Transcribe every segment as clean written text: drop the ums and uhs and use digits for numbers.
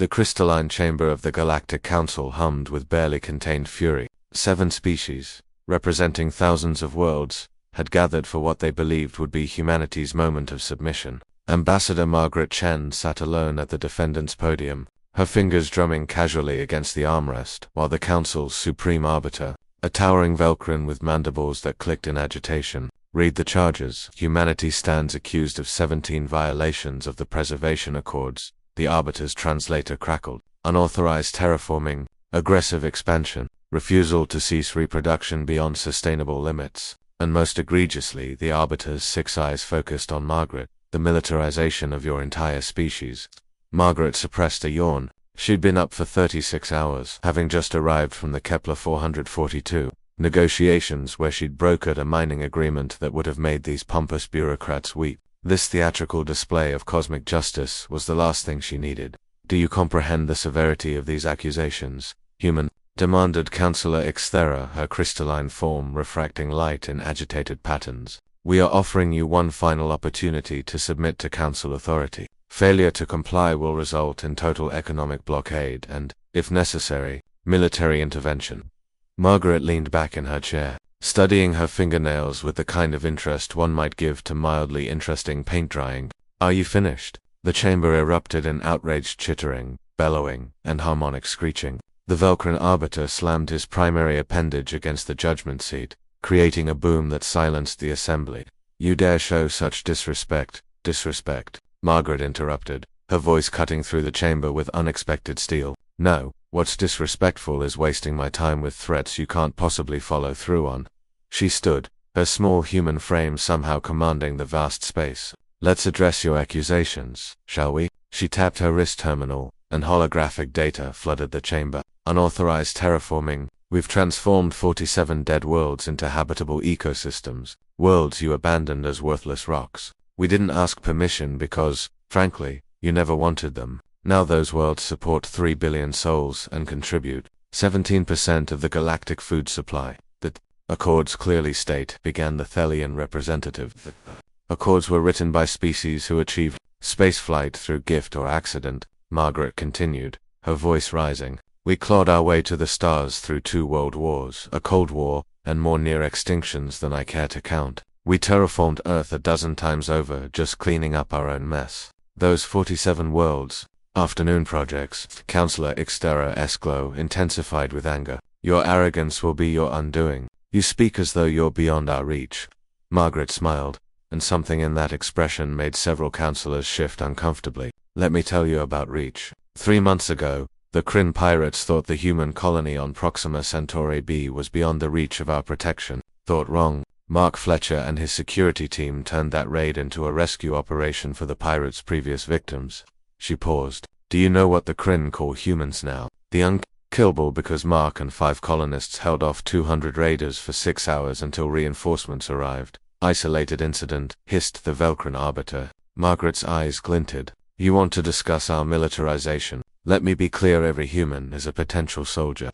The crystalline chamber of the Galactic Council hummed with barely contained fury. 7 species, representing thousands of worlds, had gathered for what they believed would be humanity's moment of submission. Ambassador Margaret Chen sat alone at the defendant's podium, her fingers drumming casually against the armrest, while the Council's supreme arbiter, a towering Velcrin with mandibles that clicked in agitation, read the charges. Humanity stands accused of 17 violations of the Preservation Accords. The arbiter's translator crackled. Unauthorized terraforming, aggressive expansion, refusal to cease reproduction beyond sustainable limits, and most egregiously, the arbiter's 6 eyes focused on Margaret, the militarization of your entire species. Margaret suppressed a yawn. She'd been up for 36 hours, having just arrived from the Kepler 442 negotiations where she'd brokered a mining agreement that would have made these pompous bureaucrats weep. This theatrical display of cosmic justice was the last thing she needed. Do you comprehend the severity of these accusations, human? Demanded Councillor Ixthera, her crystalline form refracting light in agitated patterns. We are offering you one final opportunity to submit to Council authority. Failure to comply will result in total economic blockade and, if necessary, military intervention. Margaret leaned back in her chair, studying her fingernails with the kind of interest one might give to mildly interesting paint drying. Are you finished? The chamber erupted in outraged chittering, bellowing, and harmonic screeching. The Velcrin arbiter slammed his primary appendage against the judgment seat, creating a boom that silenced the assembly. You dare show such disrespect, Margaret interrupted, her voice cutting through the chamber with unexpected steel. No, what's disrespectful is wasting my time with threats you can't possibly follow through on. She stood, her small human frame somehow commanding the vast space. Let's address your accusations, shall we? She tapped her wrist terminal, and holographic data flooded the chamber. Unauthorized terraforming. We've transformed 47 dead worlds into habitable ecosystems, worlds you abandoned as worthless rocks. We didn't ask permission because, frankly, you never wanted them. Now those worlds support 3 billion souls and contribute 17% of the galactic food supply. The Accords clearly state, began the Thelian representative. Accords were written by species who achieved spaceflight through gift or accident, Margaret continued, her voice rising. We clawed our way to the stars through 2 world wars, a Cold War, and more near extinctions than I care to count. We terraformed Earth a dozen times over, just cleaning up our own mess. Those 47 worlds, afternoon projects, Councillor Ixthera's glow intensified with anger. Your arrogance will be your undoing. You speak as though you're beyond our reach. Margaret smiled, and something in that expression made several councillors shift uncomfortably. Let me tell you about reach. 3 months ago, the Kryn pirates thought the human colony on Proxima Centauri B was beyond the reach of our protection. Thought wrong. Mark Fletcher and his security team turned that raid into a rescue operation for the pirates' previous victims. She paused. Do you know what the Kryn call humans now? The unkillable, because Mark and 5 colonists held off 200 raiders for 6 hours until reinforcements arrived. Isolated incident, hissed the Velcrin arbiter. Margaret's eyes glinted. You want to discuss our militarization? Let me be clear, every human is a potential soldier.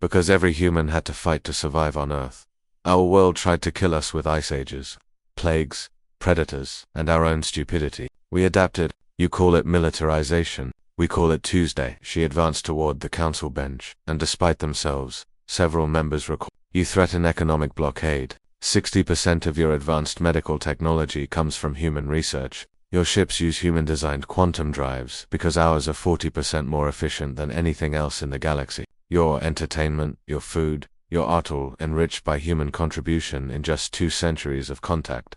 Because every human had to fight to survive on Earth. Our world tried to kill us with ice ages, plagues, predators, and our own stupidity. We adapted. You call it militarization. We call it Tuesday. She advanced toward the council bench, and despite themselves, several members recalled. You threaten economic blockade. 60% of your advanced medical technology comes from human research. Your ships use human-designed quantum drives because ours are 40% more efficient than anything else in the galaxy. Your entertainment, your food, your art, all enriched by human contribution in just 2 centuries of contact.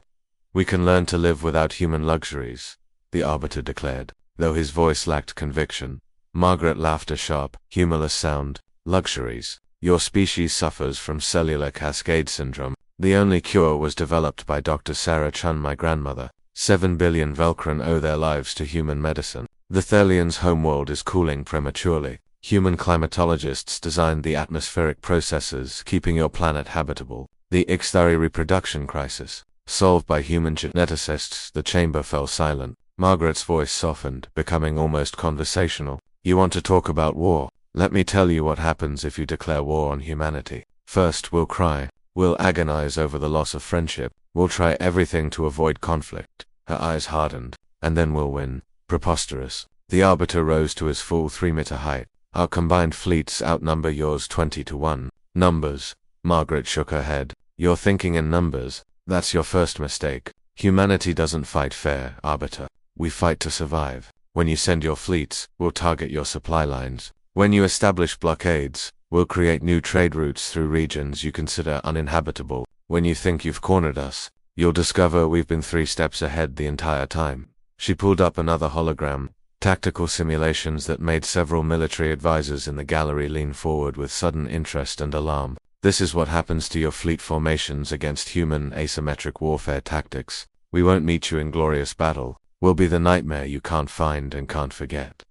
We can learn to live without human luxuries, the arbiter declared, though his voice lacked conviction. Margaret laughed a sharp, humorless sound. Luxuries. Your species suffers from cellular cascade syndrome. The only cure was developed by Dr. Sarah Chun, my grandmother. 7 billion Velcrin owe their lives to human medicine. The Thelians' homeworld is cooling prematurely. Human climatologists designed the atmospheric processes keeping your planet habitable. The Ixthari reproduction crisis, solved by human geneticists. The chamber fell silent. Margaret's voice softened, becoming almost conversational. You want to talk about war? Let me tell you what happens if you declare war on humanity. First, we'll cry. We'll agonize over the loss of friendship. We'll try everything to avoid conflict. Her eyes hardened. And then we'll win. Preposterous. The Arbiter rose to his full 3-meter height. Our combined fleets outnumber yours 20-1. Numbers. Margaret shook her head. You're thinking in numbers. That's your first mistake. Humanity doesn't fight fair, Arbiter. We fight to survive. When you send your fleets, we'll target your supply lines. When you establish blockades, we'll create new trade routes through regions you consider uninhabitable. When you think you've cornered us, you'll discover we've been 3 steps ahead the entire time. She pulled up another hologram. Tactical simulations that made several military advisors in the gallery lean forward with sudden interest and alarm. This is what happens to your fleet formations against human asymmetric warfare tactics. We won't meet you in glorious battle. We'll be the nightmare you can't find and can't forget.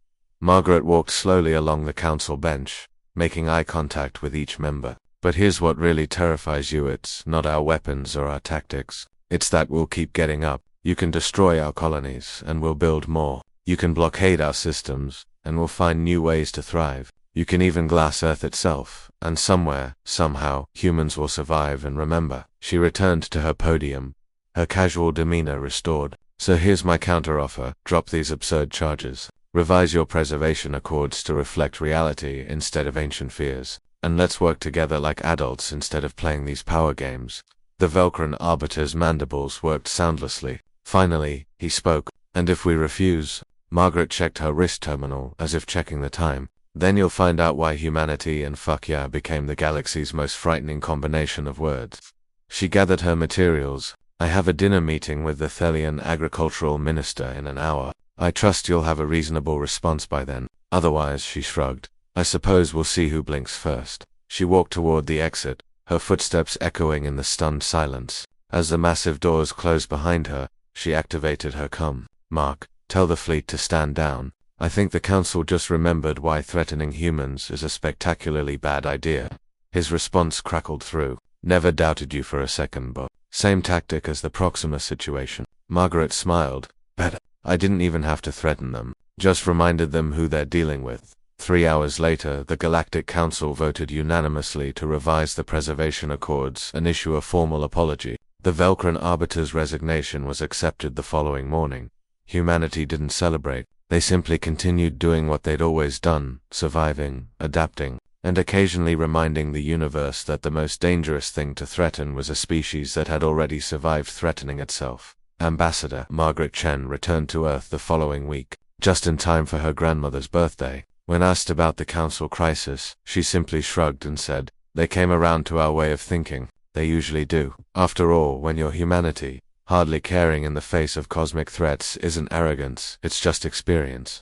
Margaret walked slowly along the council bench, making eye contact with each member. But here's what really terrifies you. It's not our weapons or our tactics. It's that we'll keep getting up. You can destroy our colonies, and we'll build more. You can blockade our systems, and we'll find new ways to thrive. You can even glass Earth itself, and somewhere, somehow, humans will survive and remember. She returned to her podium, her casual demeanor restored. So here's my counteroffer. Drop these absurd charges. Revise your preservation accords to reflect reality instead of ancient fears. And let's work together like adults instead of playing these power games. The Velcran Arbiter's mandibles worked soundlessly. Finally, he spoke. And if we refuse? Margaret checked her wrist terminal as if checking the time. Then you'll find out why humanity and fuck yeah became the galaxy's most frightening combination of words. She gathered her materials. I have a dinner meeting with the Thelian agricultural minister in an hour. I trust you'll have a reasonable response by then. Otherwise, she shrugged. I suppose we'll see who blinks first. She walked toward the exit, her footsteps echoing in the stunned silence. As the massive doors closed behind her, she activated her comm. Mark, tell the fleet to stand down. I think the council just remembered why threatening humans is a spectacularly bad idea. His response crackled through. Never doubted you for a second, but same tactic as the Proxima situation. Margaret smiled. Better. I didn't even have to threaten them. Just reminded them who they're dealing with. 3 hours later, the Galactic Council voted unanimously to revise the Preservation Accords and issue a formal apology. The Velcran Arbiter's resignation was accepted the following morning. Humanity didn't celebrate. They simply continued doing what they'd always done, surviving, adapting, and occasionally reminding the universe that the most dangerous thing to threaten was a species that had already survived threatening itself. Ambassador Margaret Chen returned to Earth the following week, just in time for her grandmother's birthday. When asked about the council crisis, she simply shrugged and said, "They came around to our way of thinking. They usually do. After all, when you're humanity, hardly caring in the face of cosmic threats isn't arrogance, it's just experience."